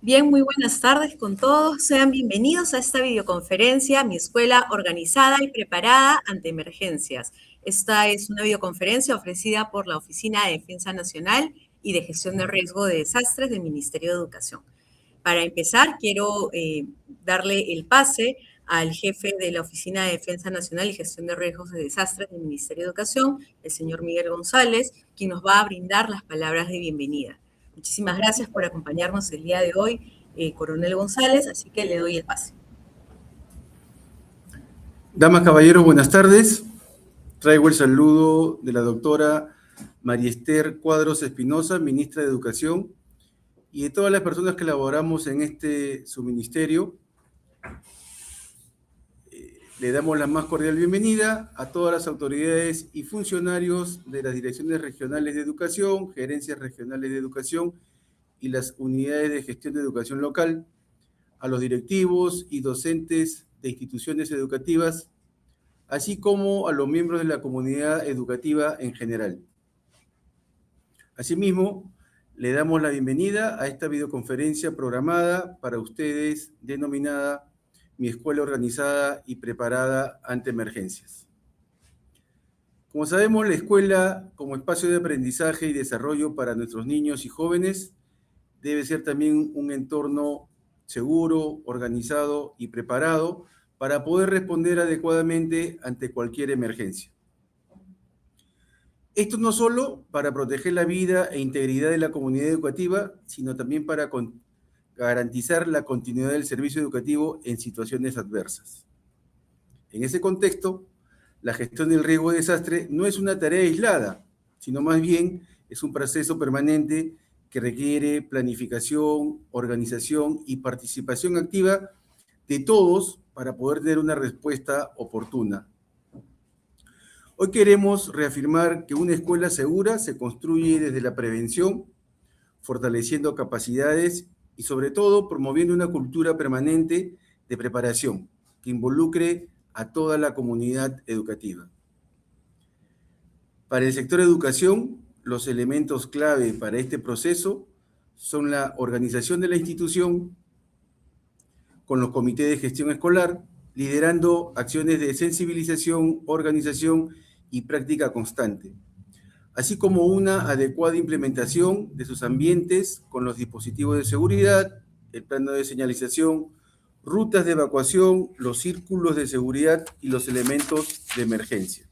Bien, muy buenas tardes con todos. Sean bienvenidos a esta videoconferencia, Mi Escuela Organizada y Preparada ante Emergencias. Esta es una videoconferencia ofrecida por la Oficina de Defensa Nacional y de Gestión de Riesgo de Desastres del Ministerio de Educación. Para empezar, quiero darle el pase al jefe de la Oficina de Defensa Nacional y Gestión de Riesgos de Desastres del Ministerio de Educación, el señor Miguel González, quien nos va a brindar las palabras de bienvenida. Muchísimas gracias por acompañarnos el día de hoy, Coronel González, así que le doy el pase. Damas, caballeros, buenas tardes. Traigo el saludo de la doctora María Esther Cuadros Espinosa, ministra de Educación, y de todas las personas que laboramos en su ministerio. Le damos la más cordial bienvenida a todas las autoridades y funcionarios de las direcciones regionales de educación, gerencias regionales de educación y las unidades de gestión de educación local, a los directivos y docentes de instituciones educativas, así como a los miembros de la comunidad educativa en general. Asimismo, le damos la bienvenida a esta videoconferencia programada para ustedes, denominada Mi Escuela Organizada y Preparada ante Emergencias. Como sabemos, la escuela, como espacio de aprendizaje y desarrollo para nuestros niños y jóvenes, debe ser también un entorno seguro, organizado y preparado para poder responder adecuadamente ante cualquier emergencia. Esto no solo para proteger la vida e integridad de la comunidad educativa, sino también para garantizar la continuidad del servicio educativo en situaciones adversas. En ese contexto, la gestión del riesgo de desastre no es una tarea aislada, sino más bien es un proceso permanente que requiere planificación, organización y participación activa de todos para poder tener una respuesta oportuna. Hoy queremos reafirmar que una escuela segura se construye desde la prevención, fortaleciendo capacidades y sobre todo promoviendo una cultura permanente de preparación que involucre a toda la comunidad educativa. Para el sector educación, los elementos clave para este proceso son la organización de la institución con los comités de gestión escolar, liderando acciones de sensibilización, organización y práctica constante, así como una adecuada implementación de sus ambientes con los dispositivos de seguridad, el plano de señalización, rutas de evacuación, los círculos de seguridad y los elementos de emergencia.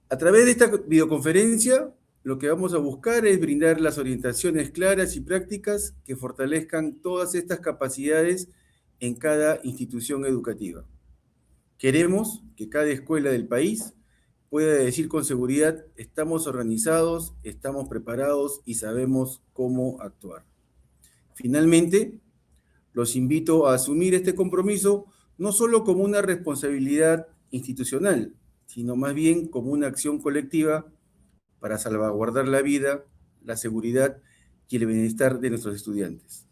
A través de esta videoconferencia, lo que vamos a buscar es brindar las orientaciones claras y prácticas que fortalezcan todas estas capacidades en cada institución educativa. Queremos que cada escuela del país pueda decir con seguridad: estamos organizados, estamos preparados y sabemos cómo actuar. Finalmente, los invito a asumir este compromiso no solo como una responsabilidad institucional, sino más bien como una acción colectiva para salvaguardar la vida, la seguridad y el bienestar de nuestros estudiantes.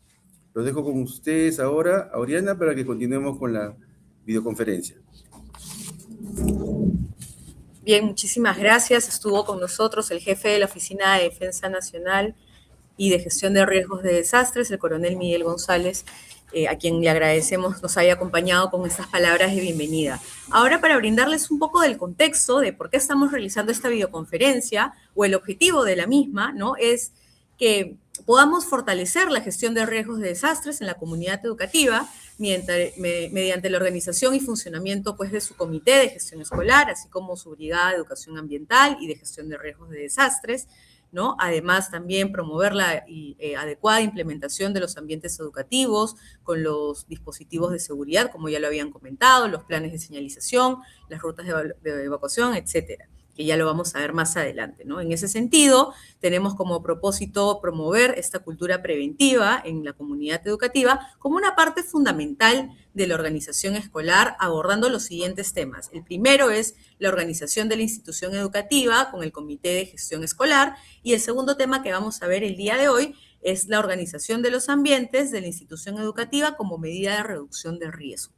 Los dejo con ustedes ahora, Oriana, para que continuemos con la videoconferencia. Bien, muchísimas gracias. Estuvo con nosotros el jefe de la Oficina de Defensa Nacional y de Gestión de Riesgos de Desastres, el coronel Miguel González, a quien le agradecemos nos haya acompañado con estas palabras de bienvenida. Ahora, para brindarles un poco del contexto de por qué estamos realizando esta videoconferencia, o el objetivo de la misma, ¿no?, es que podamos fortalecer la gestión de riesgos de desastres en la comunidad educativa mediante la organización y funcionamiento, pues, de su comité de gestión escolar, así como su brigada de educación ambiental y de gestión de riesgos de desastres, ¿no? Además, también promover la adecuada implementación de los ambientes educativos con los dispositivos de seguridad, como ya lo habían comentado, los planes de señalización, las rutas de evacuación, etcétera, que ya lo vamos a ver más adelante, ¿no? En ese sentido, tenemos como propósito promover esta cultura preventiva en la comunidad educativa como una parte fundamental de la organización escolar, abordando los siguientes temas. El primero es la organización de la institución educativa con el comité de gestión escolar, y el segundo tema que vamos a ver el día de hoy es la organización de los ambientes de la institución educativa como medida de reducción de riesgo.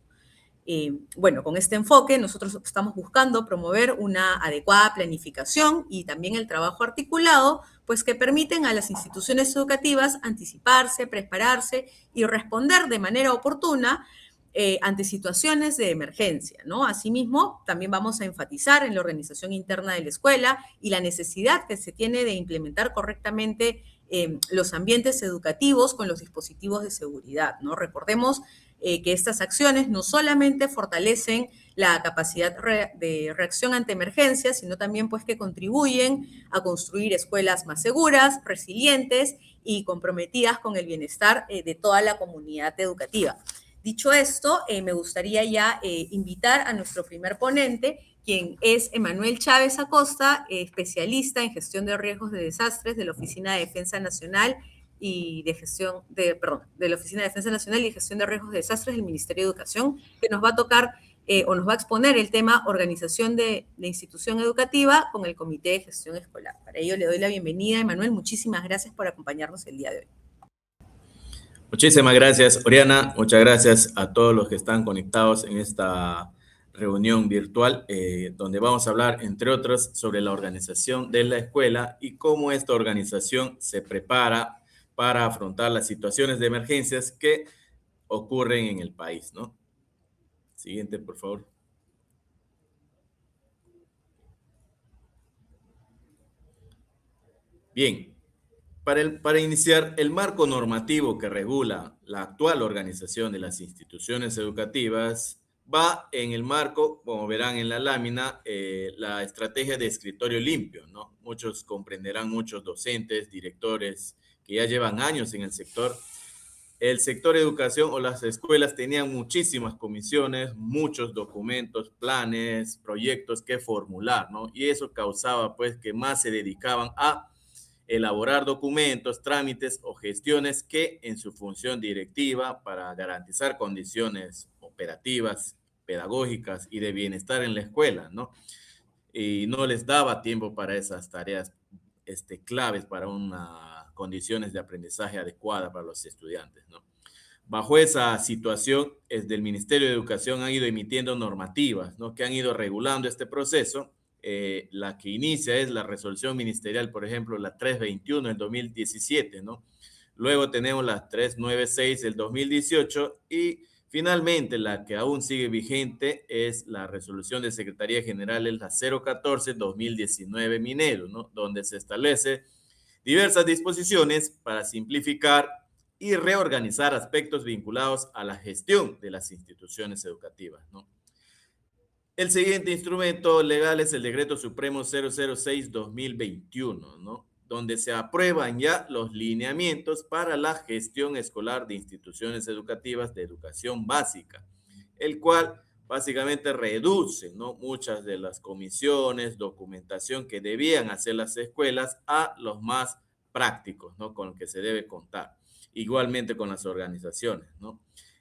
Bueno, con este enfoque nosotros estamos buscando promover una adecuada planificación y también el trabajo articulado, pues que permiten a las instituciones educativas anticiparse, prepararse y responder de manera oportuna ante situaciones de emergencia, ¿no? Asimismo, también vamos a enfatizar en la organización interna de la escuela y la necesidad que se tiene de implementar correctamente los ambientes educativos con los dispositivos de seguridad, ¿no? Recordemos que estas acciones no solamente fortalecen la capacidad de reacción ante emergencias, sino también pues que contribuyen a construir escuelas más seguras, resilientes y comprometidas con el bienestar de toda la comunidad educativa. Dicho esto, me gustaría ya invitar a nuestro primer ponente, quien es Emanuel Chávez Acosta, especialista en gestión de riesgos de desastres de la Oficina de Defensa Nacional y de Gestión de la Oficina de Defensa Nacional y Gestión de Riesgos de Desastres del Ministerio de Educación, que nos va a tocar o nos va a exponer el tema organización de institución educativa con el Comité de Gestión Escolar. Para ello le doy la bienvenida, Emanuel. Muchísimas gracias por acompañarnos el día de hoy. Muchísimas gracias, Oriana. Muchas gracias a todos los que están conectados en esta reunión virtual, donde vamos a hablar, entre otros, sobre la organización de la escuela y cómo esta organización se prepara para afrontar las situaciones de emergencias que ocurren en el país, ¿no? Siguiente, por favor. Bien. Para iniciar, el marco normativo que regula la actual organización de las instituciones educativas va en el marco, como verán en la lámina, la estrategia de escritorio limpio, ¿no? Muchos comprenderán, muchos docentes, directores que ya llevan años en el sector. El sector educación o las escuelas tenían muchísimas comisiones, muchos documentos, planes, proyectos que formular, ¿no? Y eso causaba, pues, que más se dedicaban a elaborar documentos, trámites o gestiones que en su función directiva para garantizar condiciones operativas, pedagógicas y de bienestar en la escuela, ¿no? Y no les daba tiempo para esas tareas claves para unas condiciones de aprendizaje adecuada para los estudiantes, ¿no? Bajo esa situación, desde el Ministerio de Educación han ido emitiendo normativas, ¿no? Que han ido regulando este proceso. La que inicia es la resolución ministerial, por ejemplo, la 321 del 2017, ¿no? Luego tenemos la 396 del 2018 y finalmente la que aún sigue vigente es la resolución de Secretaría General, la 014-2019 Minero, ¿no? Donde se establece diversas disposiciones para simplificar y reorganizar aspectos vinculados a la gestión de las instituciones educativas, ¿no? El siguiente instrumento legal es el Decreto Supremo 006-2021, ¿no? Donde se aprueban ya los lineamientos para la gestión escolar de instituciones educativas de educación básica, el cual básicamente reduce, ¿no?, muchas de las comisiones, documentación que debían hacer las escuelas a los más prácticos, ¿no?, con los que se debe contar. Igualmente con las organizaciones, ¿no?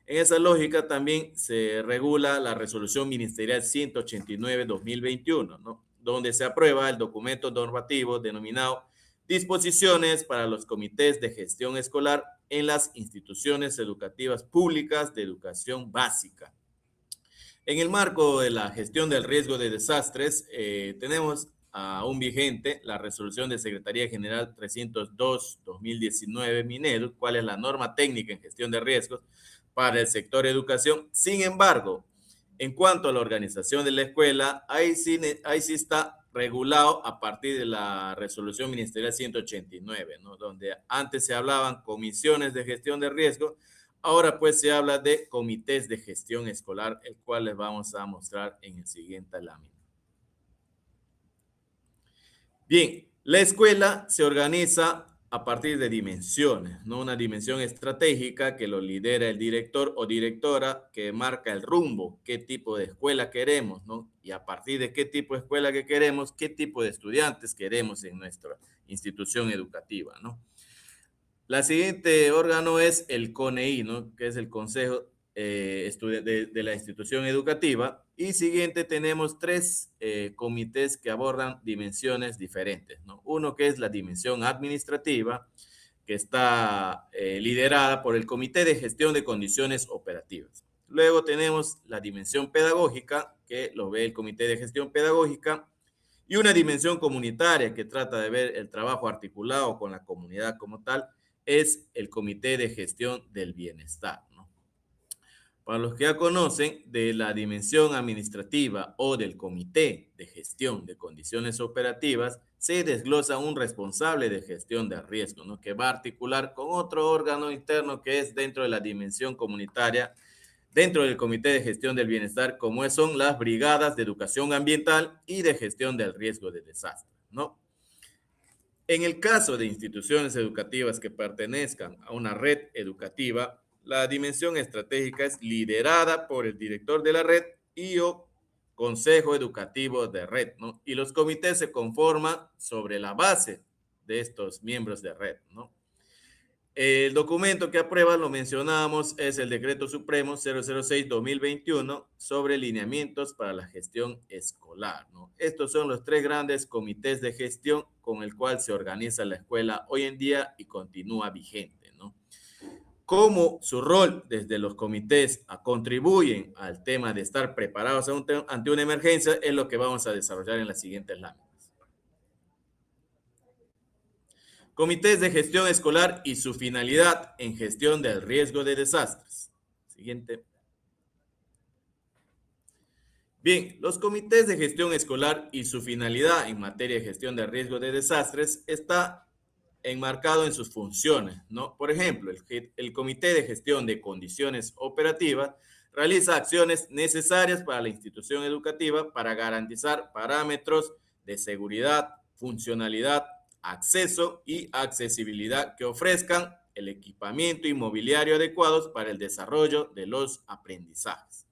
En esa lógica también se regula la resolución ministerial 189-2021, ¿no? Donde se aprueba el documento normativo denominado Disposiciones para los comités de gestión escolar en las instituciones educativas públicas de educación básica. En el marco de la gestión del riesgo de desastres, tenemos aún vigente la resolución de Secretaría General 302-2019 Minero, cuál es la norma técnica en gestión de riesgos para el sector educación. Sin embargo, en cuanto a la organización de la escuela, ahí sí está regulado a partir de la resolución ministerial 189, ¿no?, donde antes se hablaban comisiones de gestión de riesgo, ahora pues se habla de comités de gestión escolar, el cual les vamos a mostrar en el siguiente lámina. Bien, la escuela se organiza a partir de dimensiones, ¿no? Una dimensión estratégica que lo lidera el director o directora, que marca el rumbo, qué tipo de escuela queremos, ¿no? Y a partir de qué tipo de escuela que queremos, qué tipo de estudiantes queremos en nuestra institución educativa, ¿no? La siguiente órgano es el CONEI, ¿no?, que es el Consejo de la institución educativa. Y siguiente tenemos tres comités que abordan dimensiones diferentes, ¿no? Uno que es la dimensión administrativa, que está liderada por el Comité de Gestión de Condiciones Operativas. Luego tenemos la dimensión pedagógica, que lo ve el Comité de Gestión Pedagógica, y una dimensión comunitaria que trata de ver el trabajo articulado con la comunidad como tal, es el Comité de Gestión del Bienestar, ¿no? Para los que ya conocen de la dimensión administrativa o del Comité de Gestión de Condiciones Operativas, se desglosa un responsable de gestión de riesgo, ¿no? Que va a articular con otro órgano interno que es dentro de la dimensión comunitaria, dentro del Comité de Gestión del Bienestar, como son las brigadas de educación ambiental y de gestión del riesgo de desastre, ¿no? En el caso de instituciones educativas que pertenezcan a una red educativa, la dimensión estratégica es liderada por el director de la red y o consejo educativo de red, ¿no? Y los comités se conforman sobre la base de estos miembros de red, ¿no? El documento que aprueba, lo mencionábamos, es el Decreto Supremo 006-2021 sobre lineamientos para la gestión escolar, ¿no? Estos son los 3 grandes comités de gestión con el cual se organiza la escuela hoy en día y continúa vigente, ¿no? Cómo su rol desde los comités contribuyen al tema de estar preparados ante una emergencia es lo que vamos a desarrollar en las siguientes láminas. Comités de gestión escolar y su finalidad en gestión del riesgo de desastres. Siguiente. Bien, los comités de gestión escolar y su finalidad en materia de gestión de riesgo de desastres está enmarcado en sus funciones, ¿no? Por ejemplo, el Comité de Gestión de Condiciones Operativas realiza acciones necesarias para la institución educativa para garantizar parámetros de seguridad, funcionalidad, acceso y accesibilidad que ofrezcan el equipamiento y mobiliario adecuados para el desarrollo de los aprendizajes.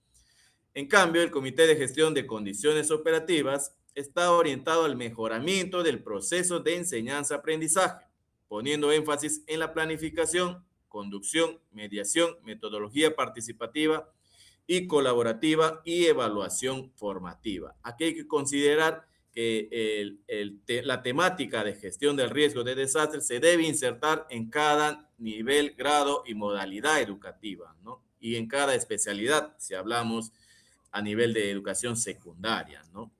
En cambio, el Comité de Gestión de Condiciones Operativas está orientado al mejoramiento del proceso de enseñanza-aprendizaje, poniendo énfasis en la planificación, conducción, mediación, metodología participativa y colaborativa y evaluación formativa. Aquí hay que considerar que la temática de gestión del riesgo de desastre se debe insertar en cada nivel, grado y modalidad educativa, ¿no? Y en cada especialidad, si hablamos a nivel de educación secundaria, ¿no?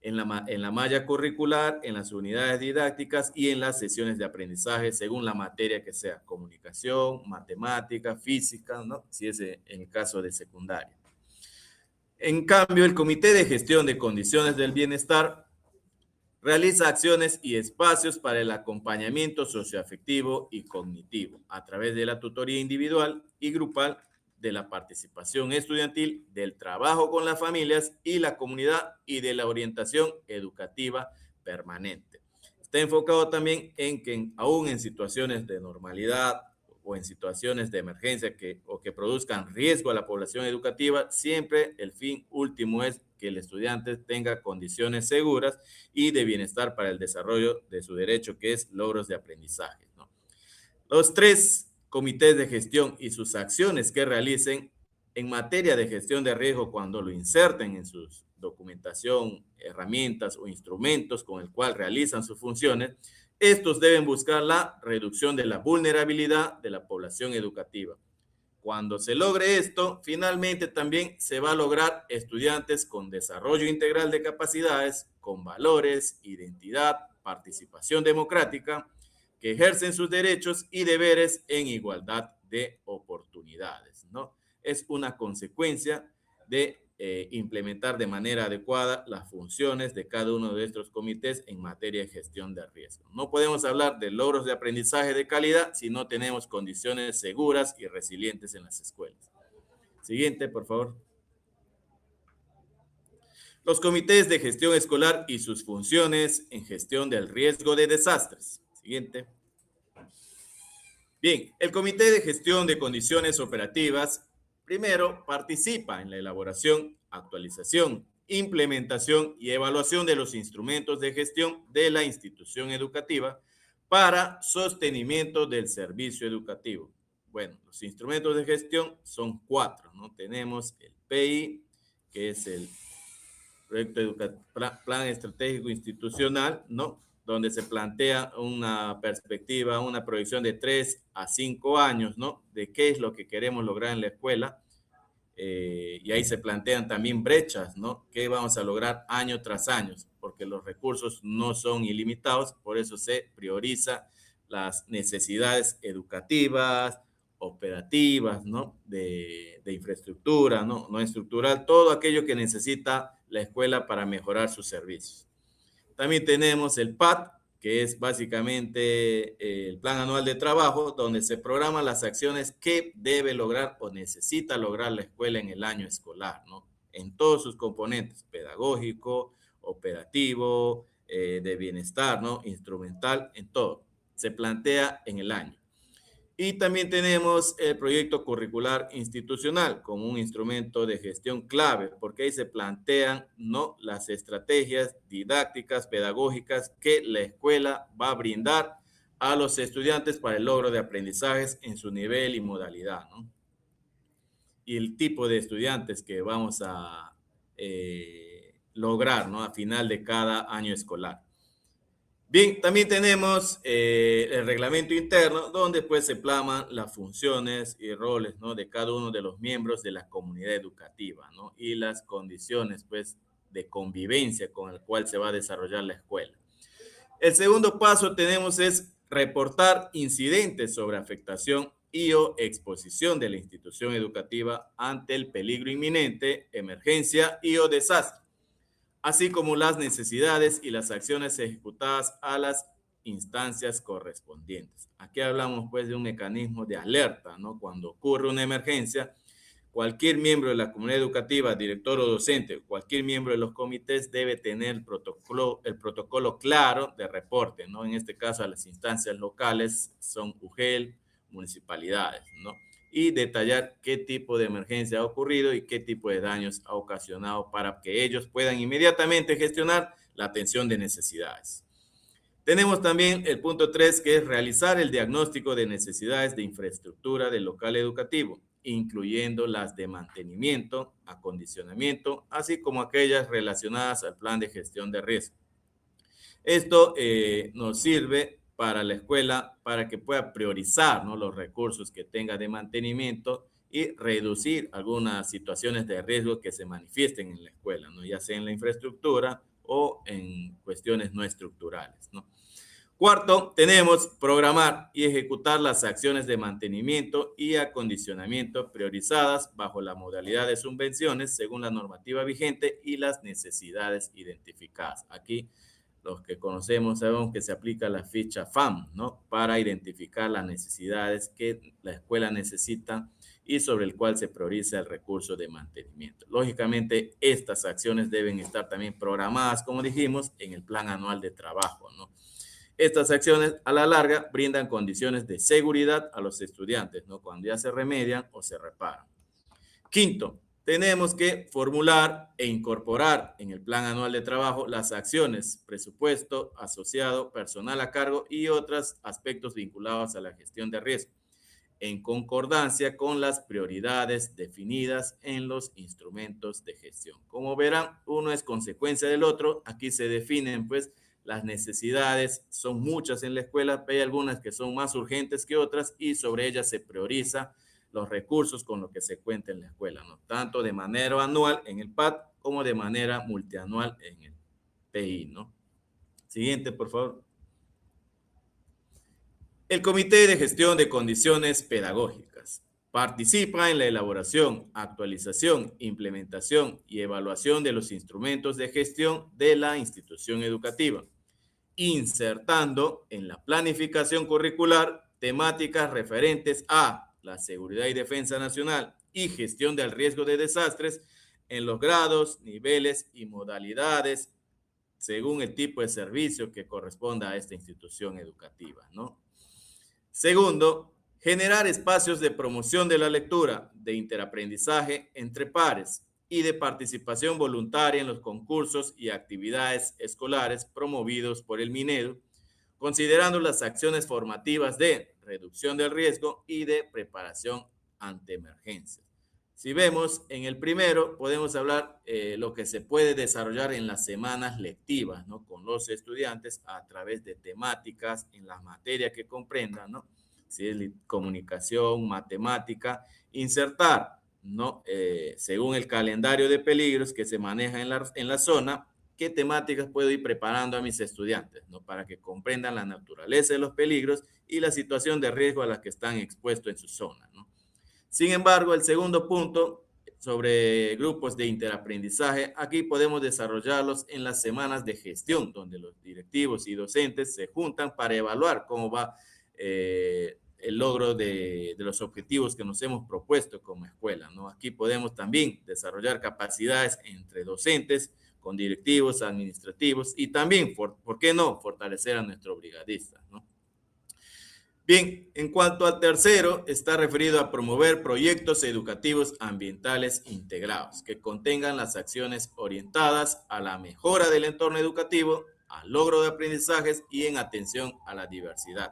En la malla curricular, en las unidades didácticas y en las sesiones de aprendizaje, según la materia que sea, comunicación, matemática, física, ¿no? Si es en el caso de secundaria. En cambio, el Comité de Gestión de Condiciones del Bienestar realiza acciones y espacios para el acompañamiento socioafectivo y cognitivo a través de la tutoría individual y grupal, de la participación estudiantil, del trabajo con las familias y la comunidad y de la orientación educativa permanente. Está enfocado también en que aún en situaciones de normalidad o en situaciones de emergencia que produzcan riesgo a la población educativa, siempre el fin último es que el estudiante tenga condiciones seguras y de bienestar para el desarrollo de su derecho, que es logros de aprendizaje, ¿no? Los 3 comités de gestión y sus acciones que realicen en materia de gestión de riesgo cuando lo inserten en su documentación, herramientas o instrumentos con el cual realizan sus funciones, estos deben buscar la reducción de la vulnerabilidad de la población educativa. Cuando se logre esto, finalmente también se va a lograr estudiantes con desarrollo integral de capacidades, con valores, identidad, participación democrática, que ejercen sus derechos y deberes en igualdad de oportunidades, ¿no? Es una consecuencia de implementar de manera adecuada las funciones de cada uno de estos comités en materia de gestión de riesgo. No podemos hablar de logros de aprendizaje de calidad si no tenemos condiciones seguras y resilientes en las escuelas. Siguiente, por favor. Los comités de gestión escolar y sus funciones en gestión del riesgo de desastres. Siguiente. Bien, el Comité de Gestión de Condiciones Operativas primero participa en la elaboración, actualización, implementación y evaluación de los instrumentos de gestión de la institución educativa para sostenimiento del servicio educativo. Bueno, los instrumentos de gestión son 4, ¿no? Tenemos el PI, que es el Plan Estratégico Institucional, ¿no? Donde se plantea una perspectiva, una proyección de 3 a 5 años, ¿no? De qué es lo que queremos lograr en la escuela. y ahí se plantean también brechas, ¿no? ¿Qué vamos a lograr año tras año? Porque los recursos no son ilimitados, por eso se prioriza las necesidades educativas, operativas, ¿no? De infraestructura, ¿no? No estructural, todo aquello que necesita la escuela para mejorar sus servicios. También tenemos el PAT, que es básicamente el Plan Anual de Trabajo, donde se programan las acciones que debe lograr o necesita lograr la escuela en el año escolar, ¿no? En todos sus componentes, pedagógico, operativo, de bienestar, ¿no? Instrumental, en todo. Se plantea en el año. Y también tenemos el proyecto curricular institucional como un instrumento de gestión clave, porque ahí se plantean, ¿no?, las estrategias didácticas, pedagógicas que la escuela va a brindar a los estudiantes para el logro de aprendizajes en su nivel y modalidad, ¿no? Y el tipo de estudiantes que vamos a lograr, ¿no?, a final de cada año escolar. Bien, también tenemos el reglamento interno, donde pues se plasman las funciones y roles, ¿no?, de cada uno de los miembros de la comunidad educativa, ¿no?, y las condiciones pues de convivencia con el cual se va a desarrollar la escuela. El segundo paso tenemos es reportar incidentes sobre afectación y o exposición de la institución educativa ante el peligro inminente, emergencia y o desastre, así como las necesidades y las acciones ejecutadas a las instancias correspondientes. Aquí hablamos pues de un mecanismo de alerta, ¿no? Cuando ocurre una emergencia, cualquier miembro de la comunidad educativa, director o docente, cualquier miembro de los comités debe tener el protocolo claro de reporte, ¿no? En este caso a las instancias locales son UGEL, municipalidades, ¿no? Y detallar qué tipo de emergencia ha ocurrido y qué tipo de daños ha ocasionado para que ellos puedan inmediatamente gestionar la atención de necesidades. Tenemos también el punto 3, que es realizar el diagnóstico de necesidades de infraestructura del local educativo, incluyendo las de mantenimiento, acondicionamiento, así como aquellas relacionadas al plan de gestión de riesgo. Esto nos sirve para la escuela para que pueda priorizar, ¿no?, los recursos que tenga de mantenimiento y reducir algunas situaciones de riesgo que se manifiesten en la escuela, ¿no?, ya sea en la infraestructura o en cuestiones no estructurales, ¿no? Cuarto, tenemos programar y ejecutar las acciones de mantenimiento y acondicionamiento priorizadas bajo la modalidad de subvenciones según la normativa vigente y las necesidades identificadas. Aquí los que conocemos sabemos que se aplica la ficha FAM, ¿no?, para identificar las necesidades que la escuela necesita y sobre el cual se prioriza el recurso de mantenimiento. Lógicamente, estas acciones deben estar también programadas, como dijimos, en el plan anual de trabajo, ¿no? Estas acciones a la larga brindan condiciones de seguridad a los estudiantes, ¿no?, cuando ya se remedian o se reparan. Quinto, tenemos que formular e incorporar en el plan anual de trabajo las acciones, presupuesto asociado, personal a cargo y otros aspectos vinculados a la gestión de riesgo, en concordancia con las prioridades definidas en los instrumentos de gestión. Como verán, uno es consecuencia del otro. Aquí se definen pues las necesidades, son muchas en la escuela, pero hay algunas que son más urgentes que otras y sobre ellas se prioriza los recursos con los que se cuenta en la escuela, ¿no?, tanto de manera anual en el PAT como de manera multianual en el PI, ¿no? Siguiente, por favor. El Comité de Gestión de Condiciones Pedagógicas participa en la elaboración, actualización, implementación y evaluación de los instrumentos de gestión de la institución educativa, insertando en la planificación curricular temáticas referentes a la seguridad y defensa nacional y gestión del riesgo de desastres en los grados, niveles y modalidades según el tipo de servicio que corresponda a esta institución educativa, ¿no? Segundo, generar espacios de promoción de la lectura, de interaprendizaje entre pares y de participación voluntaria en los concursos y actividades escolares promovidos por el Minedu, considerando las acciones formativas de reducción del riesgo y de preparación ante emergencias. Si vemos en el primero, podemos hablar lo que se puede desarrollar en las semanas lectivas, ¿no?, con los estudiantes a través de temáticas en las materias que comprendan, ¿no?, si es comunicación, matemática, insertar ¿no? Según el calendario de peligros que se maneja en la zona, qué temáticas puedo ir preparando a mis estudiantes, ¿no? Para que comprendan la naturaleza de los peligros y la situación de riesgo a la que están expuestos en su zona, ¿no? Sin embargo, el segundo punto sobre grupos de interaprendizaje, aquí podemos desarrollarlos en las semanas de gestión, donde los directivos y docentes se juntan para evaluar cómo va el logro de los objetivos que nos hemos propuesto como escuela, ¿no? Aquí podemos también desarrollar capacidades entre docentes, con directivos, administrativos y también, ¿por qué no?, fortalecer a nuestros brigadistas, ¿no? Bien, en cuanto al tercero, está referido a promover proyectos educativos ambientales integrados que contengan las acciones orientadas a la mejora del entorno educativo, al logro de aprendizajes y en atención a la diversidad,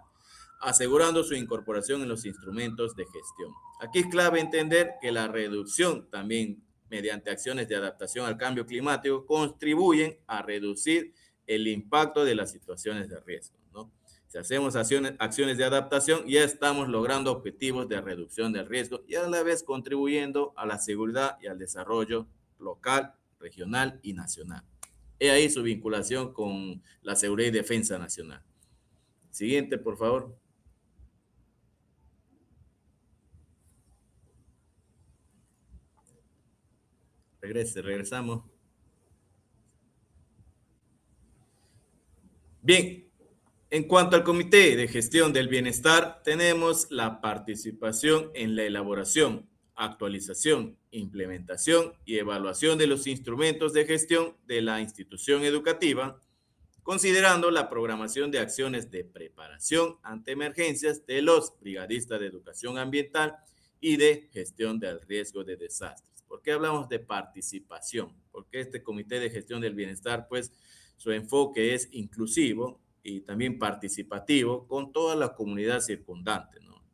asegurando su incorporación en los instrumentos de gestión. Aquí es clave entender que la reducción también mediante acciones de adaptación al cambio climático contribuyen a reducir el impacto de las situaciones de riesgo, ¿no? Si hacemos acciones de adaptación, ya estamos logrando objetivos de reducción del riesgo y a la vez contribuyendo a la seguridad y al desarrollo local, regional y nacional. He ahí su vinculación con la seguridad y defensa nacional. Siguiente, por favor. Regresamos. Bien, en cuanto al Comité de Gestión del Bienestar, tenemos la participación en la elaboración, actualización, implementación y evaluación de los instrumentos de gestión de la institución educativa, considerando la programación de acciones de preparación ante emergencias de los brigadistas de educación ambiental y de gestión del riesgo de desastres. ¿Por qué hablamos de participación? Porque este Comité de Gestión del Bienestar, pues, su enfoque es inclusivo y también participativo con toda la comunidad circundante, ¿no?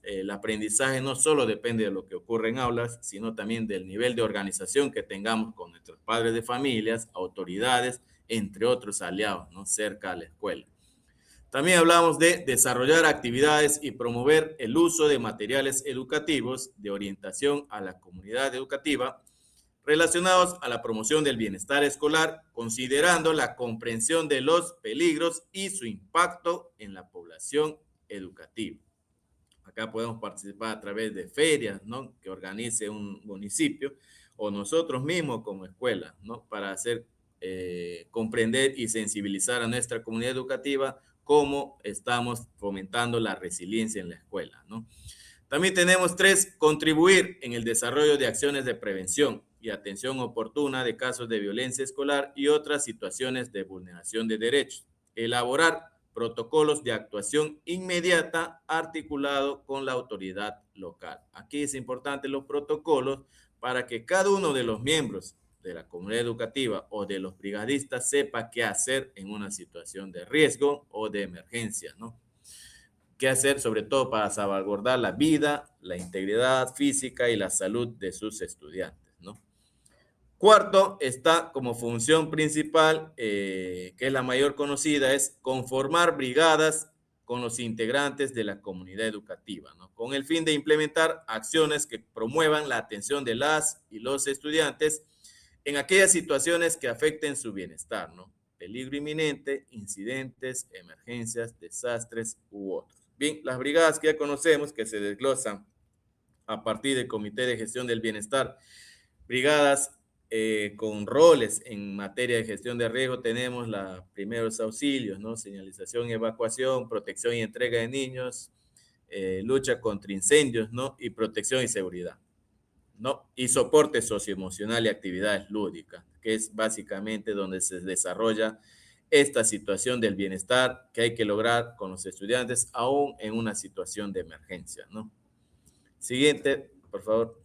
El aprendizaje no solo depende de lo que ocurre en aulas, sino también del nivel de organización que tengamos con nuestros padres de familias, autoridades, entre otros aliados, ¿no?, cerca a la escuela. También hablamos de desarrollar actividades y promover el uso de materiales educativos de orientación a la comunidad educativa relacionados a la promoción del bienestar escolar, considerando la comprensión de los peligros y su impacto en la población educativa. Acá podemos participar a través de ferias, ¿no?, que organice un municipio o nosotros mismos como escuela, ¿no?, para hacer comprender y sensibilizar a nuestra comunidad educativa cómo estamos fomentando la resiliencia en la escuela, ¿no? También tenemos 3, contribuir en el desarrollo de acciones de prevención y atención oportuna de casos de violencia escolar y otras situaciones de vulneración de derechos. Elaborar protocolos de actuación inmediata articulado con la autoridad local. Aquí es importante los protocolos para que cada uno de los miembros de la comunidad educativa o de los brigadistas sepa qué hacer en una situación de riesgo o de emergencia, ¿no? Qué hacer sobre todo para salvaguardar la vida, la integridad física y la salud de sus estudiantes, ¿no? Cuarto, está como función principal, que es la mayor conocida, es conformar brigadas con los integrantes de la comunidad educativa, ¿no?, con el fin de implementar acciones que promuevan la atención de las y los estudiantes en aquellas situaciones que afecten su bienestar, ¿no? Peligro inminente, incidentes, emergencias, desastres u otros. Bien, las brigadas que ya conocemos, que se desglosan a partir del Comité de Gestión del Bienestar, brigadas con roles en materia de gestión de riesgo, tenemos los primeros auxilios, ¿no?, señalización y evacuación, protección y entrega de niños, lucha contra incendios, ¿no?, y protección y seguridad, ¿no?, y soporte socioemocional y actividades lúdicas, que es básicamente donde se desarrolla esta situación del bienestar que hay que lograr con los estudiantes aún en una situación de emergencia, ¿no? Siguiente, por favor.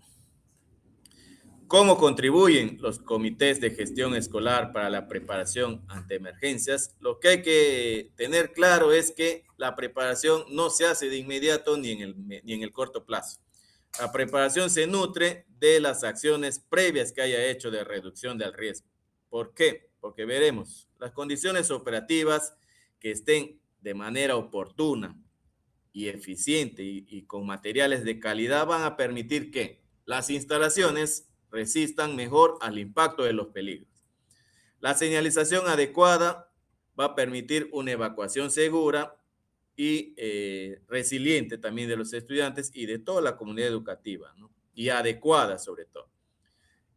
¿Cómo contribuyen los comités de gestión escolar para la preparación ante emergencias? Lo que hay que tener claro es que la preparación no se hace de inmediato ni en el corto plazo. La preparación se nutre de las acciones previas que haya hecho de reducción del riesgo. ¿Por qué? Porque veremos, las condiciones operativas que estén de manera oportuna y eficiente y con materiales de calidad van a permitir que las instalaciones resistan mejor al impacto de los peligros. La señalización adecuada va a permitir una evacuación segura y resiliente también de los estudiantes y de toda la comunidad educativa, ¿no? Y adecuada sobre todo.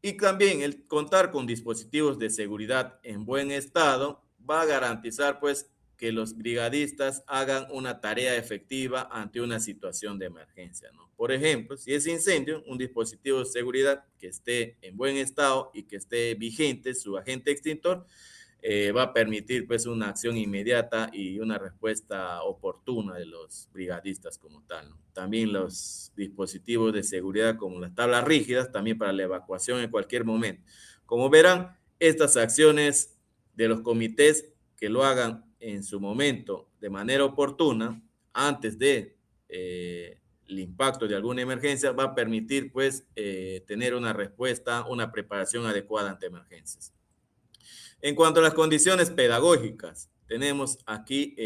Y también el contar con dispositivos de seguridad en buen estado va a garantizar pues que los brigadistas hagan una tarea efectiva ante una situación de emergencia, ¿no? Por ejemplo, si es incendio, un dispositivo de seguridad que esté en buen estado y que esté vigente su agente extintor, va a permitir pues una acción inmediata y una respuesta oportuna de los brigadistas como tal, ¿no? También los dispositivos de seguridad como las tablas rígidas, también para la evacuación en cualquier momento. Como verán, estas acciones de los comités que lo hagan en su momento de manera oportuna, antes de el impacto de alguna emergencia, va a permitir pues tener una respuesta, una preparación adecuada ante emergencias. En cuanto a las condiciones pedagógicas, tenemos aquí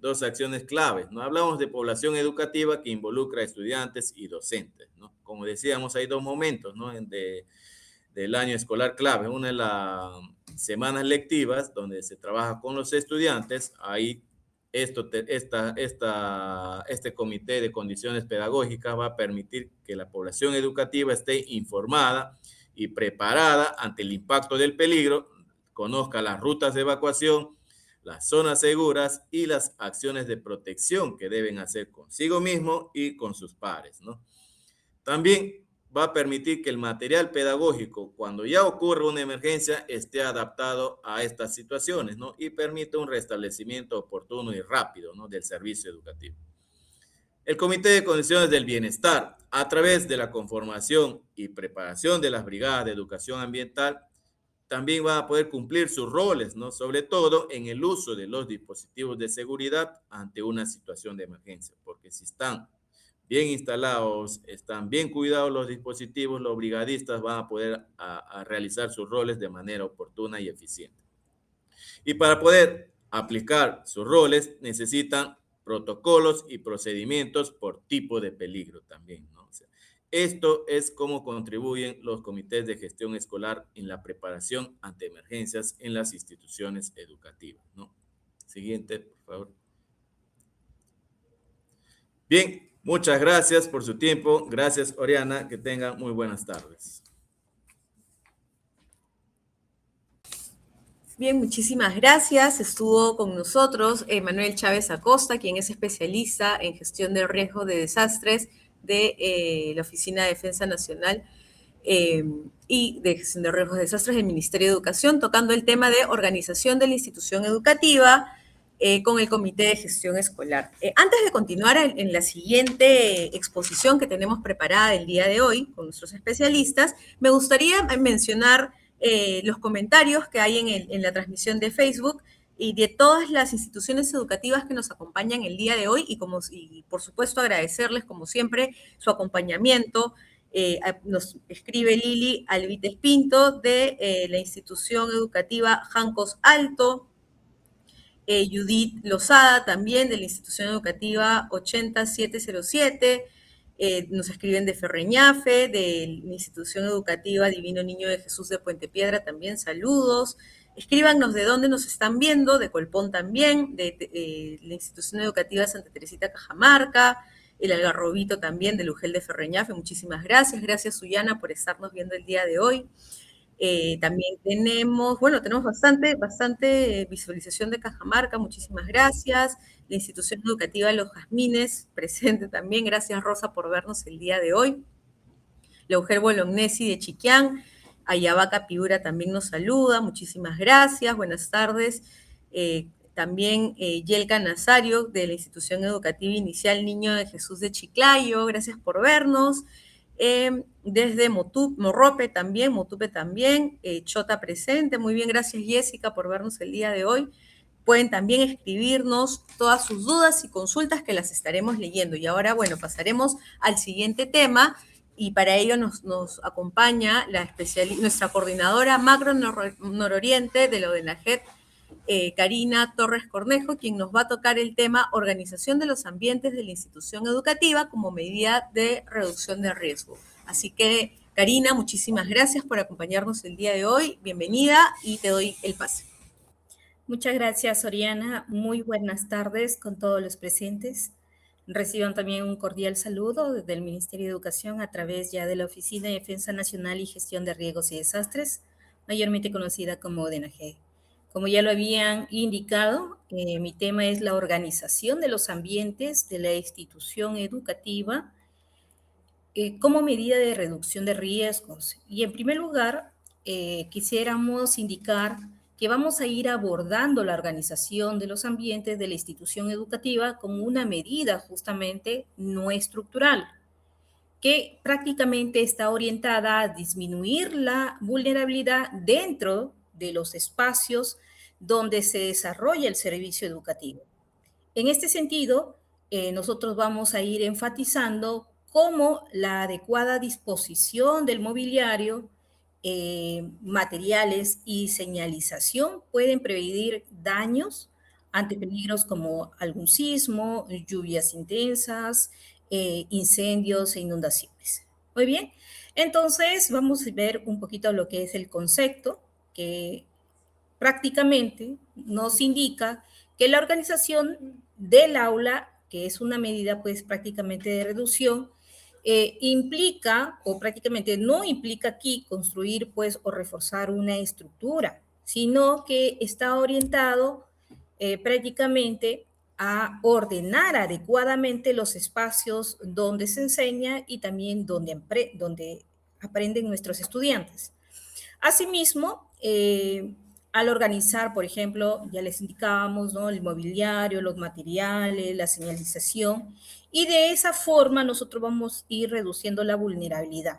dos acciones claves, ¿no? Hablamos de población educativa que involucra a estudiantes y docentes, ¿no? Como decíamos, hay dos momentos, ¿no? Del año escolar clave. Una es las semanas lectivas, donde se trabaja con los estudiantes. Ahí este comité de condiciones pedagógicas va a permitir que la población educativa esté informada y preparada ante el impacto del peligro, conozca las rutas de evacuación, las zonas seguras y las acciones de protección que deben hacer consigo mismo y con sus pares, ¿no? También va a permitir que el material pedagógico, cuando ya ocurre una emergencia, esté adaptado a estas situaciones, ¿no? Y permite un restablecimiento oportuno y rápido, ¿no? Del servicio educativo. El Comité de Condiciones del Bienestar, a través de la conformación y preparación de las brigadas de educación ambiental, también va a poder cumplir sus roles, ¿no? Sobre todo en el uso de los dispositivos de seguridad ante una situación de emergencia, porque si están bien instalados, están bien cuidados los dispositivos, los brigadistas van a poder a realizar sus roles de manera oportuna y eficiente. Y para poder aplicar sus roles necesitan protocolos y procedimientos por tipo de peligro también, ¿no? O sea, esto es cómo contribuyen los comités de gestión escolar en la preparación ante emergencias en las instituciones educativas, ¿no? Siguiente, por favor. Bien, muchas gracias por su tiempo. Gracias, Oriana. Que tengan muy buenas tardes. Bien, muchísimas gracias. Estuvo con nosotros Manuel Chávez Acosta, quien es especialista en gestión de riesgo de desastres de la Oficina de Defensa Nacional y de gestión de riesgos de desastres del Ministerio de Educación, tocando el tema de organización de la institución educativa con el Comité de Gestión Escolar. Antes de continuar en la siguiente exposición que tenemos preparada el día de hoy con nuestros especialistas, me gustaría mencionar los comentarios que hay en la transmisión de Facebook y de todas las instituciones educativas que nos acompañan el día de hoy y por supuesto agradecerles como siempre su acompañamiento. Nos escribe Lili Alvites Pinto de la institución educativa Jancos Alto, Judith Lozada también de la institución educativa 80707, nos escriben de Ferreñafe, de la institución educativa Divino Niño de Jesús de Puente Piedra también, saludos. Escríbanos de dónde nos están viendo, de Colpón también, de la institución educativa Santa Teresita Cajamarca, el Algarrobito también, de Lugel de Ferreñafe, muchísimas gracias. Gracias, Suyana, por estarnos viendo el día de hoy. También tenemos bastante visualización de Cajamarca, muchísimas gracias. La institución educativa Los Jazmines, presente también. Gracias, Rosa, por vernos el día de hoy. Leuger Bolognesi de Chiquián, Ayabaca Piura también nos saluda, muchísimas gracias, buenas tardes. También Yelka Nazario de la institución educativa inicial Niño de Jesús de Chiclayo, gracias por vernos. Desde Morrope también, Motupe también, Chota presente, muy bien, gracias Jessica por vernos el día de hoy. Pueden también escribirnos todas sus dudas y consultas que las estaremos leyendo. Y ahora, bueno, pasaremos al siguiente tema y para ello nos acompaña nuestra coordinadora macro nororiente de la ODENAGED, Karina Torres Cornejo, quien nos va a tocar el tema organización de los ambientes de la institución educativa como medida de reducción de riesgo. Así que, Karina, muchísimas gracias por acompañarnos el día de hoy. Bienvenida y te doy el pase. Muchas gracias, Oriana. Muy buenas tardes con todos los presentes. Reciban también un cordial saludo desde el Ministerio de Educación a través ya de la Oficina de Defensa Nacional y Gestión de Riesgos y Desastres, mayormente conocida como ODNG. Como ya lo habían indicado, mi tema es la organización de los ambientes de la institución educativa como medida de reducción de riesgos. Y en primer lugar, quisiéramos indicar que vamos a ir abordando la organización de los ambientes de la institución educativa como una medida justamente no estructural, que prácticamente está orientada a disminuir la vulnerabilidad dentro de los espacios donde se desarrolla el servicio educativo. En este sentido, nosotros vamos a ir enfatizando cómo la adecuada disposición del mobiliario, materiales y señalización pueden prevenir daños ante peligros como algún sismo, lluvias intensas, incendios e inundaciones. Muy bien, entonces vamos a ver un poquito lo que es el concepto que prácticamente nos indica que la organización del aula, que es una medida pues prácticamente de reducción, implica o prácticamente no implica aquí construir pues o reforzar una estructura, sino que está orientado prácticamente a ordenar adecuadamente los espacios donde se enseña y también donde aprenden nuestros estudiantes. Asimismo, al organizar, por ejemplo, ya les indicábamos, ¿no? El mobiliario, los materiales, la señalización, y de esa forma nosotros vamos a ir reduciendo la vulnerabilidad.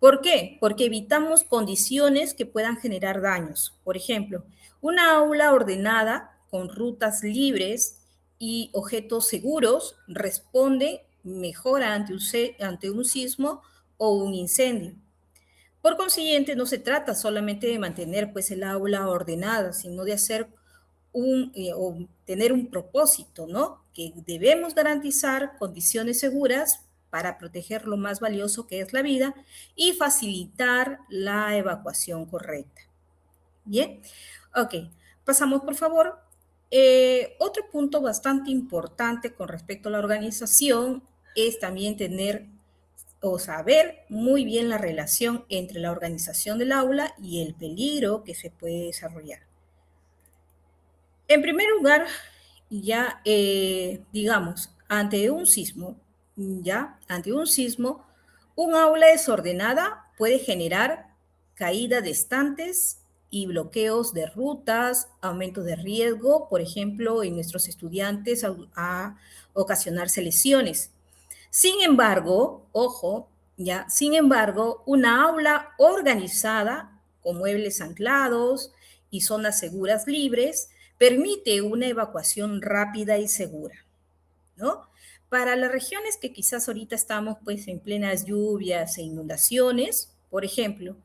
¿Por qué? Porque evitamos condiciones que puedan generar daños. Por ejemplo, una aula ordenada con rutas libres y objetos seguros responde mejor ante un sismo o un incendio. Por consiguiente, no se trata solamente de mantener pues el aula ordenada, sino de hacer o tener un propósito, ¿no? Que debemos garantizar condiciones seguras para proteger lo más valioso que es la vida y facilitar la evacuación correcta. Bien, ok, pasamos por favor. Otro punto bastante importante con respecto a la organización es también tener o saber muy bien la relación entre la organización del aula y el peligro que se puede desarrollar. En primer lugar, ya digamos, ante un sismo, un aula desordenada puede generar caída de estantes y bloqueos de rutas, aumento de riesgo, por ejemplo, en nuestros estudiantes a ocasionarse lesiones. Sin embargo, ojo, una aula organizada con muebles anclados y zonas seguras libres permite una evacuación rápida y segura, ¿no? Para las regiones que quizás ahorita estamos pues en plenas lluvias e inundaciones, por ejemplo,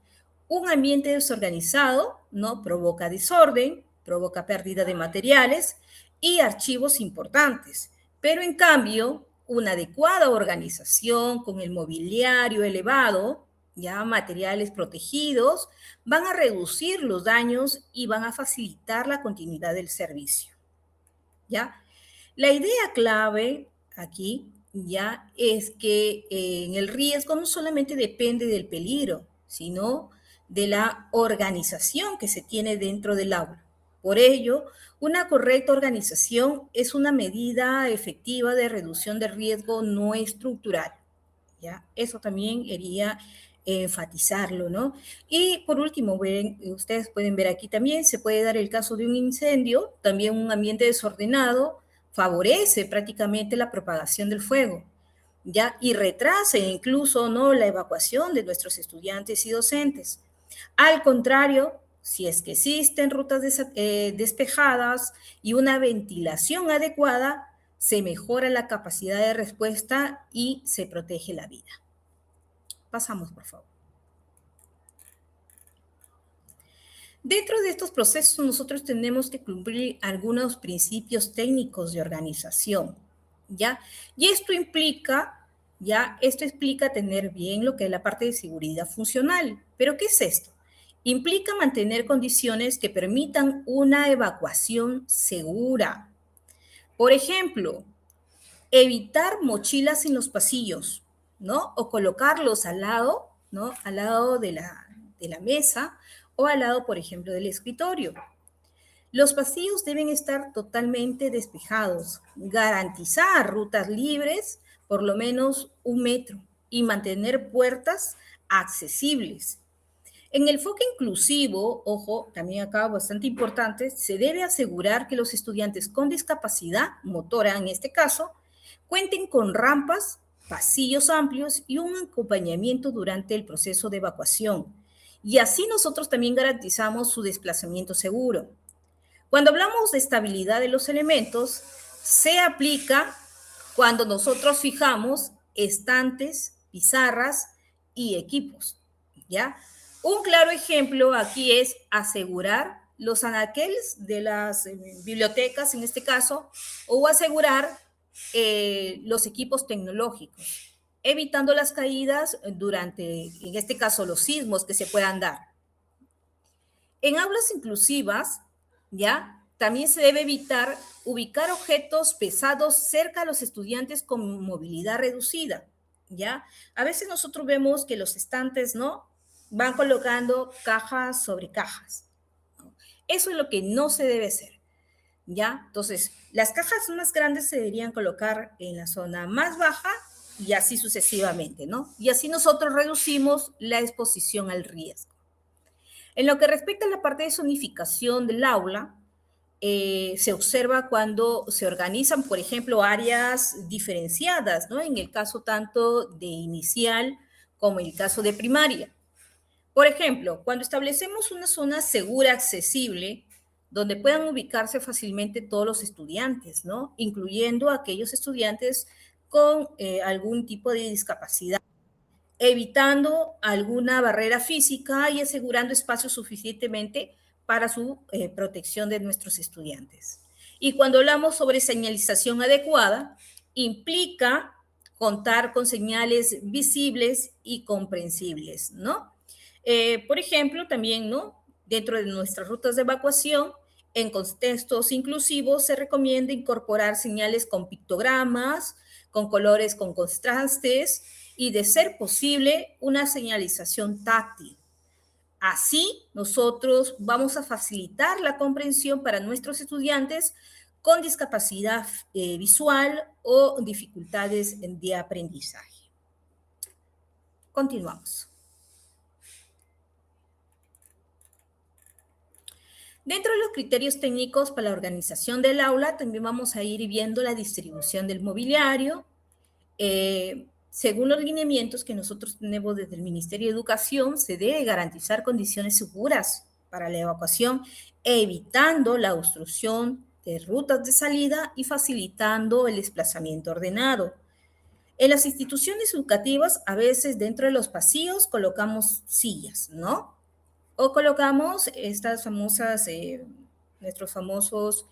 un ambiente desorganizado, ¿no? Provoca desorden, provoca pérdida de materiales y archivos importantes, pero en cambio, una adecuada organización con el mobiliario elevado, ya materiales protegidos, van a reducir los daños y van a facilitar la continuidad del servicio. ¿Ya? La idea clave aquí ya es que en el riesgo no solamente depende del peligro, sino de la organización que se tiene dentro del aula. Por ello, una correcta organización es una medida efectiva de reducción de riesgo no estructural. ¿Ya? Eso también quería enfatizarlo, ¿no? Y por último, ustedes pueden ver aquí también, se puede dar el caso de un incendio, también un ambiente desordenado, favorece prácticamente la propagación del fuego, ¿ya? Y retrasa incluso, ¿no? La evacuación de nuestros estudiantes y docentes. Al contrario, si es que existen rutas despejadas y una ventilación adecuada, se mejora la capacidad de respuesta y se protege la vida. Pasamos, por favor. Dentro de estos procesos nosotros tenemos que cumplir algunos principios técnicos de organización, ¿ya? Y esto implica, Ya, esto explica tener bien lo que es la parte de seguridad funcional. ¿Pero qué es esto? Implica mantener condiciones que permitan una evacuación segura. Por ejemplo, evitar mochilas en los pasillos, ¿no? O colocarlos al lado, ¿no? Al lado de la mesa o al lado, por ejemplo, del escritorio. Los pasillos deben estar totalmente despejados, garantizar rutas libres por lo menos 1 metro y mantener puertas accesibles. En el enfoque inclusivo, ojo, también acá bastante importante, se debe asegurar que los estudiantes con discapacidad motora, en este caso, cuenten con rampas, pasillos amplios y un acompañamiento durante el proceso de evacuación. Y así nosotros también garantizamos su desplazamiento seguro. Cuando hablamos de estabilidad de los elementos, se aplica cuando nosotros fijamos estantes, pizarras y equipos, ¿ya? Un claro ejemplo aquí es asegurar los anaqueles de las bibliotecas, en este caso, o asegurar los equipos tecnológicos, evitando las caídas durante, en este caso, los sismos que se puedan dar. En aulas inclusivas, ¿ya? También se debe evitar ubicar objetos pesados cerca a los estudiantes con movilidad reducida, ¿ya? A veces nosotros vemos que los estantes, ¿no? Van colocando cajas sobre cajas, ¿no? Eso es lo que no se debe hacer, ¿ya? Entonces, las cajas más grandes se deberían colocar en la zona más baja y así sucesivamente, ¿no? Y así nosotros reducimos la exposición al riesgo. En lo que respecta a la parte de zonificación del aula, se observa cuando se organizan, por ejemplo, áreas diferenciadas, ¿no? En el caso tanto de inicial como en el caso de primaria. Por ejemplo, cuando establecemos una zona segura, accesible, donde puedan ubicarse fácilmente todos los estudiantes, ¿no? Incluyendo a aquellos estudiantes con algún tipo de discapacidad, evitando alguna barrera física y asegurando espacio suficientemente para su protección de nuestros estudiantes. Y cuando hablamos sobre señalización adecuada, implica contar con señales visibles y comprensibles, ¿no? Por ejemplo, también, ¿no? Dentro de nuestras rutas de evacuación, en contextos inclusivos se recomienda incorporar señales con pictogramas, con colores con contrastes y, de ser posible, una señalización táctil. Así, nosotros vamos a facilitar la comprensión para nuestros estudiantes con discapacidad visual o dificultades de aprendizaje. Continuamos. Dentro de los criterios técnicos para la organización del aula, también vamos a ir viendo la distribución del mobiliario, según los lineamientos que nosotros tenemos desde el Ministerio de Educación. Se debe garantizar condiciones seguras para la evacuación, evitando la obstrucción de rutas de salida y facilitando el desplazamiento ordenado. En las instituciones educativas, a veces dentro de los pasillos colocamos sillas, ¿no? O colocamos estas famosas, nuestros famosos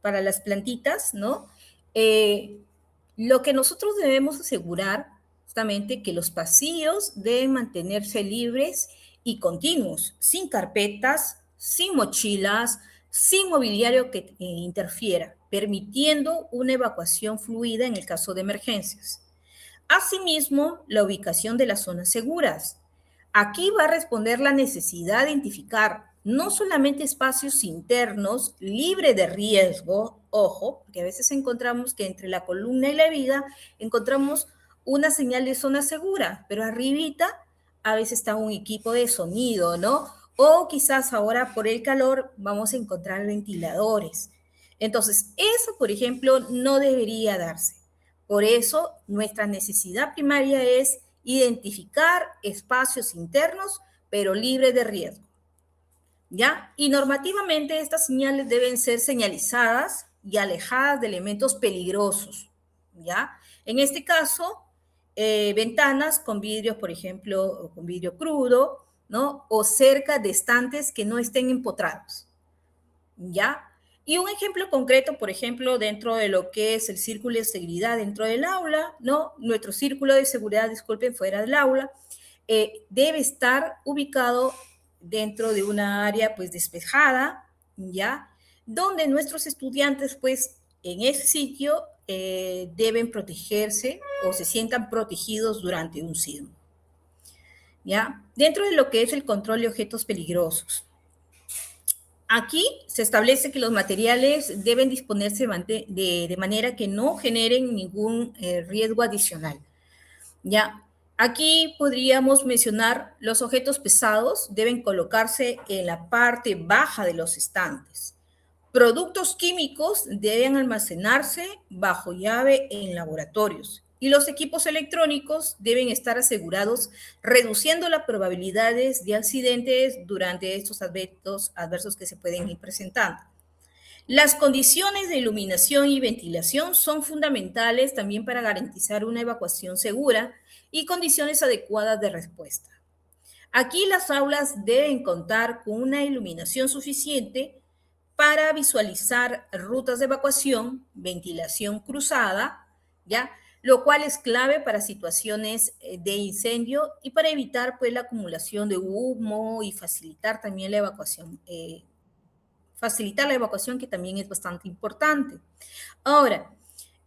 para las plantitas, ¿no? Lo que nosotros debemos asegurar justamente que los pasillos deben mantenerse libres y continuos, sin carpetas, sin mochilas, sin mobiliario que interfiera, permitiendo una evacuación fluida en el caso de emergencias. Asimismo, la ubicación de las zonas seguras. Aquí va a responder la necesidad de identificar no solamente espacios internos libres de riesgo, ojo, porque a veces encontramos que entre la columna y la viga encontramos una señal de zona segura, pero arribita a veces está un equipo de sonido, ¿no? O quizás ahora por el calor vamos a encontrar ventiladores. Entonces, eso, por ejemplo, no debería darse. Por eso, nuestra necesidad primaria es identificar espacios internos, pero libres de riesgo, ¿ya? Y normativamente estas señales deben ser señalizadas y alejadas de elementos peligrosos, ¿ya? En este caso, ventanas con vidrios, por ejemplo, con vidrio crudo, ¿no? O cerca de estantes que no estén empotrados, ¿ya? Y un ejemplo concreto, por ejemplo, dentro de lo que es el círculo de seguridad dentro del aula, ¿no? Nuestro círculo de seguridad, disculpen, fuera del aula, debe estar ubicado dentro de una área, pues, despejada, ¿ya? Donde nuestros estudiantes, pues, en ese sitio deben protegerse o se sientan protegidos durante un sismo, ¿ya? Dentro de lo que es el control de objetos peligrosos. Aquí se establece que los materiales deben disponerse de manera que no generen ningún riesgo adicional. Ya, aquí podríamos mencionar los objetos pesados deben colocarse en la parte baja de los estantes. Productos químicos deben almacenarse bajo llave en laboratorios y los equipos electrónicos deben estar asegurados, reduciendo las probabilidades de accidentes durante estos eventos adversos que se pueden ir presentando. Las condiciones de iluminación y ventilación son fundamentales también para garantizar una evacuación segura y condiciones adecuadas de respuesta. Aquí las aulas deben contar con una iluminación suficiente para visualizar rutas de evacuación, ventilación cruzada, ¿ya? Lo cual es clave para situaciones de incendio y para evitar, pues, la acumulación de humo y facilitar también la evacuación, que también es bastante importante. Ahora,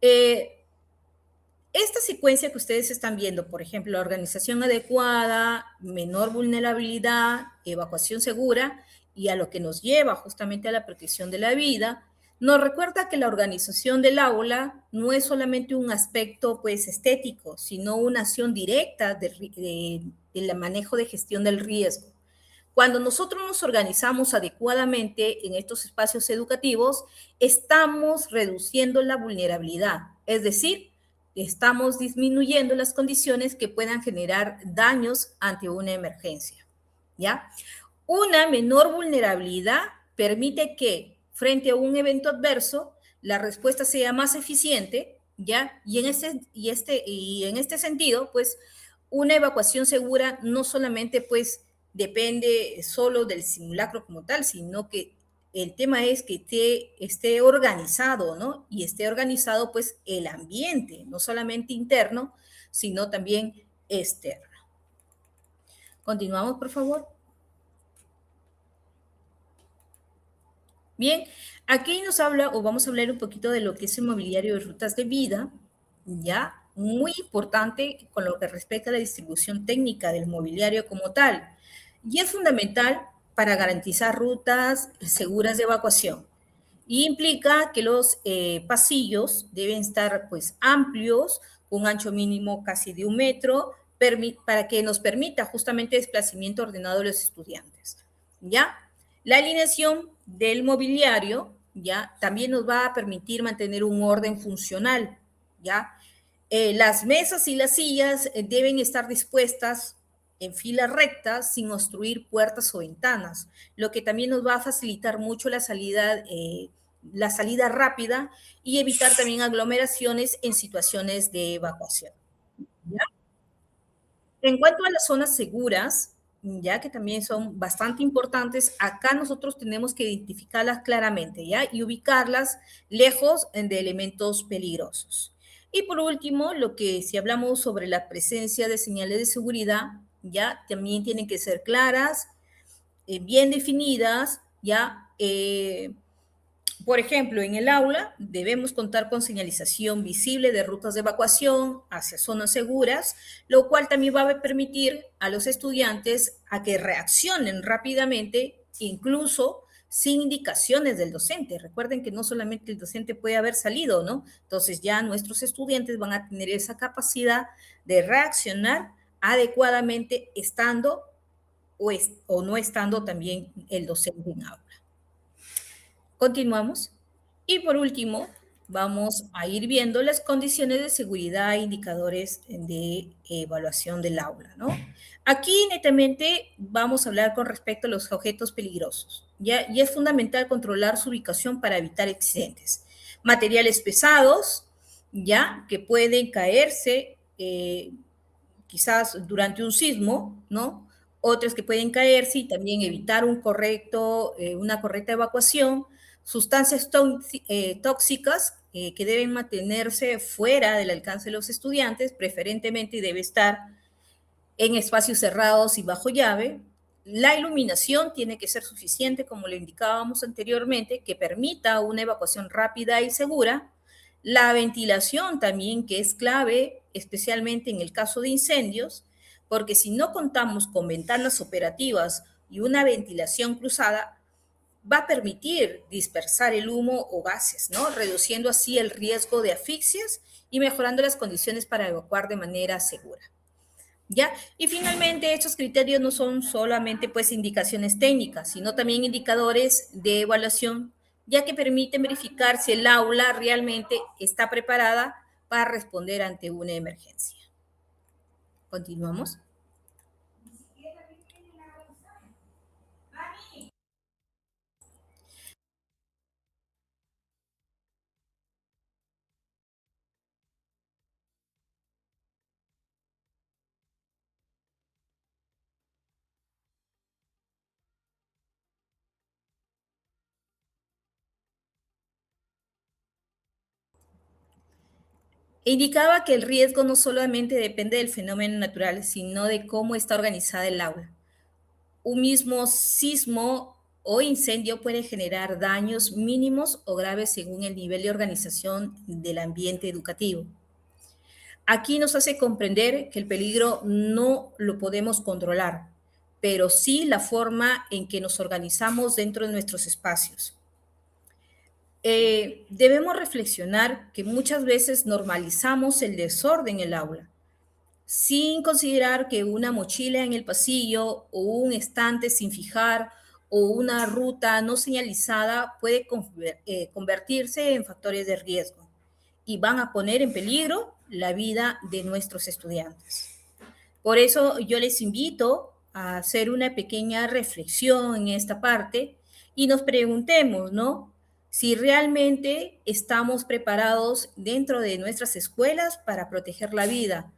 esta secuencia que ustedes están viendo, por ejemplo, la organización adecuada, menor vulnerabilidad, evacuación segura, y a lo que nos lleva justamente a la protección de la vida, nos recuerda que la organización del aula no es solamente un aspecto, pues, estético, sino una acción directa del manejo de gestión del riesgo. Cuando nosotros nos organizamos adecuadamente en estos espacios educativos, estamos reduciendo la vulnerabilidad, es decir, estamos disminuyendo las condiciones que puedan generar daños ante una emergencia, ¿ya? Una menor vulnerabilidad permite que, frente a un evento adverso, la respuesta sea más eficiente, ¿ya? Y en este sentido, pues, una evacuación segura no solamente, pues, depende solo del simulacro como tal, sino que el tema es que esté organizado, ¿no? Y esté organizado, pues, el ambiente, no solamente interno, sino también externo. Continuamos, por favor. Bien, aquí nos habla, o vamos a hablar un poquito de lo que es el mobiliario de rutas de vida, ¿ya? Muy importante con lo que respecta a la distribución técnica del mobiliario como tal. Y es fundamental para garantizar rutas seguras de evacuación. Y implica que los pasillos deben estar, pues, amplios, con un ancho mínimo casi de 1 metro, para que nos permita justamente desplazamiento ordenado de los estudiantes, ¿ya? La alineación del mobiliario, ¿ya? También nos va a permitir mantener un orden funcional, ¿ya? Las mesas y las sillas deben estar dispuestas en filas rectas sin obstruir puertas o ventanas, lo que también nos va a facilitar mucho la salida rápida y evitar también aglomeraciones en situaciones de evacuación, ¿ya? En cuanto a las zonas seguras, ya que también son bastante importantes, acá nosotros tenemos que identificarlas claramente, ¿ya? Y ubicarlas lejos de elementos peligrosos. Y por último, si hablamos sobre la presencia de señales de seguridad, ya también tienen que ser claras, bien definidas, ya. Por ejemplo, en el aula debemos contar con señalización visible de rutas de evacuación hacia zonas seguras, lo cual también va a permitir a los estudiantes a que reaccionen rápidamente, incluso sin indicaciones del docente. Recuerden que no solamente el docente puede haber salido, ¿no? Entonces ya nuestros estudiantes van a tener esa capacidad de reaccionar adecuadamente estando o no estando también el docente en aula. Continuamos. Y por último, vamos a ir viendo las condiciones de seguridad e indicadores de evaluación del aula, ¿no? Aquí netamente vamos a hablar con respecto a los objetos peligrosos, ¿ya? Y es fundamental controlar su ubicación para evitar accidentes. Materiales pesados, ¿ya? Que pueden caerse quizás durante un sismo, ¿no? Otros que pueden caerse y también evitar una correcta evacuación Sustancias tóxicas que deben mantenerse fuera del alcance de los estudiantes, preferentemente debe estar en espacios cerrados y bajo llave. La iluminación tiene que ser suficiente, como le indicábamos anteriormente, que permita una evacuación rápida y segura. La ventilación también, que es clave, especialmente en el caso de incendios, porque si no contamos con ventanas operativas y una ventilación cruzada, va a permitir dispersar el humo o gases, ¿no? Reduciendo así el riesgo de asfixias y mejorando las condiciones para evacuar de manera segura. ¿Ya? Y finalmente, estos criterios no son solamente pues indicaciones técnicas, sino también indicadores de evaluación, ya que permiten verificar si el aula realmente está preparada para responder ante una emergencia. Continuamos. Indicaba que el riesgo no solamente depende del fenómeno natural, sino de cómo está organizada el aula. Un mismo sismo o incendio puede generar daños mínimos o graves según el nivel de organización del ambiente educativo. Aquí nos hace comprender que el peligro no lo podemos controlar, pero sí la forma en que nos organizamos dentro de nuestros espacios. Debemos reflexionar que muchas veces normalizamos el desorden en el aula, sin considerar que una mochila en el pasillo o un estante sin fijar o una ruta no señalizada puede convertirse en factores de riesgo y van a poner en peligro la vida de nuestros estudiantes. Por eso yo les invito a hacer una pequeña reflexión en esta parte y nos preguntemos, ¿no? Si realmente estamos preparados dentro de nuestras escuelas para proteger la vida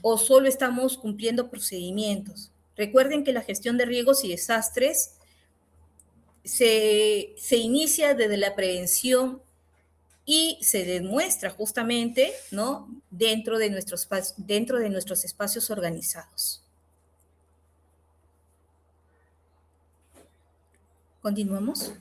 o solo estamos cumpliendo procedimientos. Recuerden que la gestión de riesgos y desastres se inicia desde la prevención y se demuestra justamente, ¿no? dentro de nuestros espacios organizados. ¿Continuamos?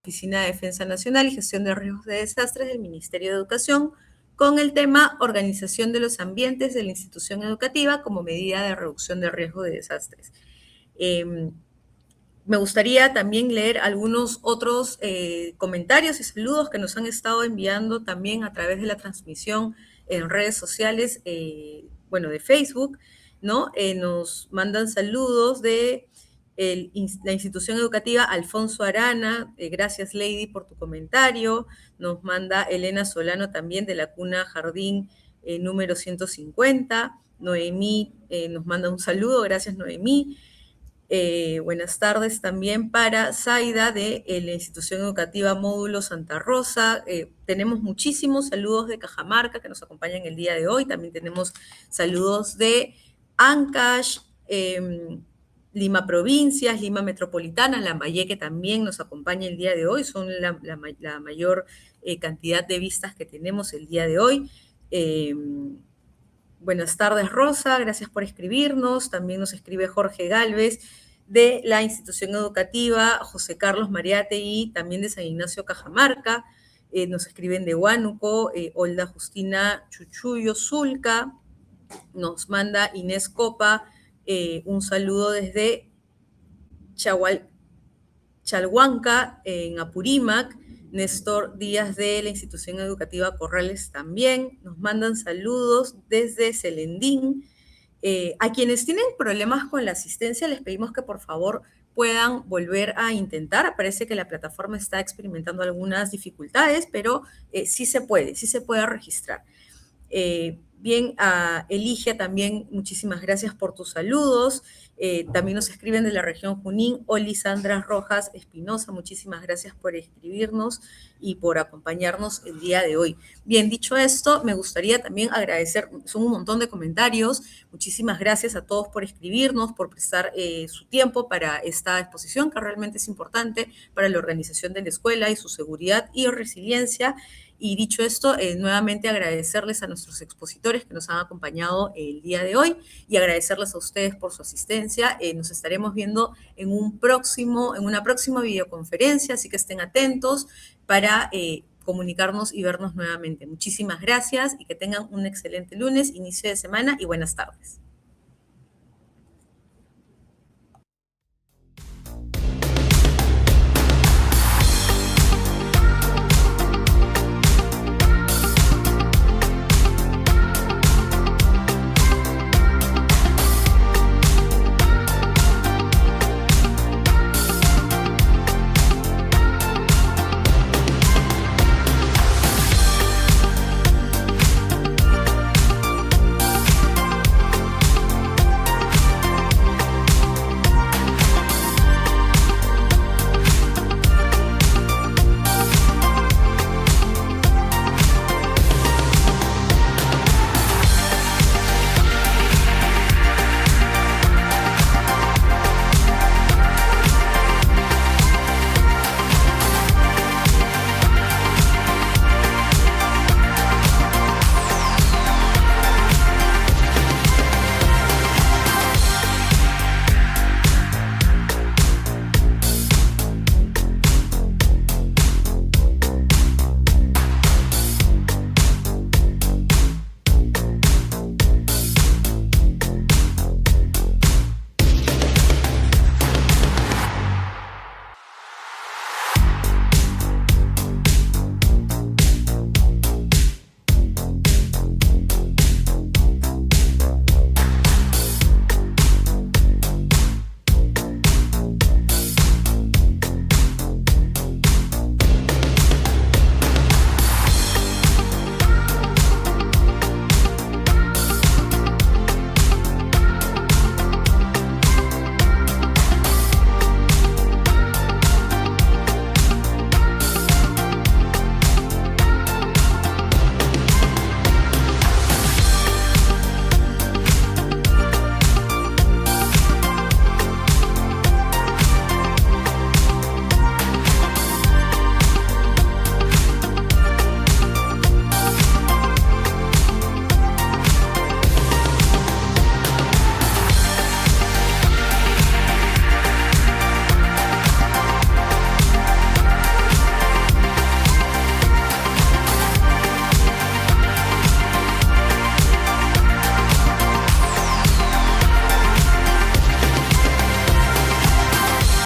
Oficina de Defensa Nacional y Gestión de Riesgos de Desastres del Ministerio de Educación, con el tema Organización de los ambientes de la institución educativa como medida de reducción de riesgo de desastres. Me gustaría también leer algunos otros comentarios y saludos que nos han estado enviando también a través de la transmisión en redes sociales, de Facebook, ¿no? Nos mandan saludos de la institución educativa Alfonso Arana, gracias Lady por tu comentario, nos manda Elena Solano también de la Cuna Jardín número 150, Noemí nos manda un saludo, gracias Noemí. Buenas tardes también para Zaida de la institución educativa Módulo Santa Rosa. Tenemos muchísimos saludos de Cajamarca que nos acompañan el día de hoy. También tenemos saludos de Ancash, Lima Provincias, Lima Metropolitana, Lambayeque también nos acompaña el día de hoy. Son la mayor cantidad de vistas que tenemos el día de hoy. Buenas tardes, Rosa, gracias por escribirnos. También nos escribe Jorge Galvez de la institución educativa José Carlos Mariate y también de San Ignacio Cajamarca. Nos escriben de Huánuco, Olda Justina Chuchuyo Zulca. Nos manda Inés Copa un saludo desde Chalhuanca, en Apurímac. Néstor Díaz de la institución educativa Corrales también nos mandan saludos desde Celendín. A quienes tienen problemas con la asistencia les pedimos que por favor puedan volver a intentar. Parece que la plataforma está experimentando algunas dificultades, pero sí se puede registrar. Bien, a Eligia también, muchísimas gracias por tus saludos. También nos escriben de la región Junín, Olisandra Rojas Espinosa, muchísimas gracias por escribirnos y por acompañarnos el día de hoy. Bien, dicho esto, me gustaría también agradecer, son un montón de comentarios, muchísimas gracias a todos por escribirnos, por prestar su tiempo para esta exposición, que realmente es importante para la organización de la escuela y su seguridad y resiliencia. Y dicho esto, nuevamente agradecerles a nuestros expositores que nos han acompañado el día de hoy y agradecerles a ustedes por su asistencia. Nos estaremos viendo en una próxima videoconferencia, así que estén atentos para comunicarnos y vernos nuevamente. Muchísimas gracias y que tengan un excelente lunes, inicio de semana y buenas tardes.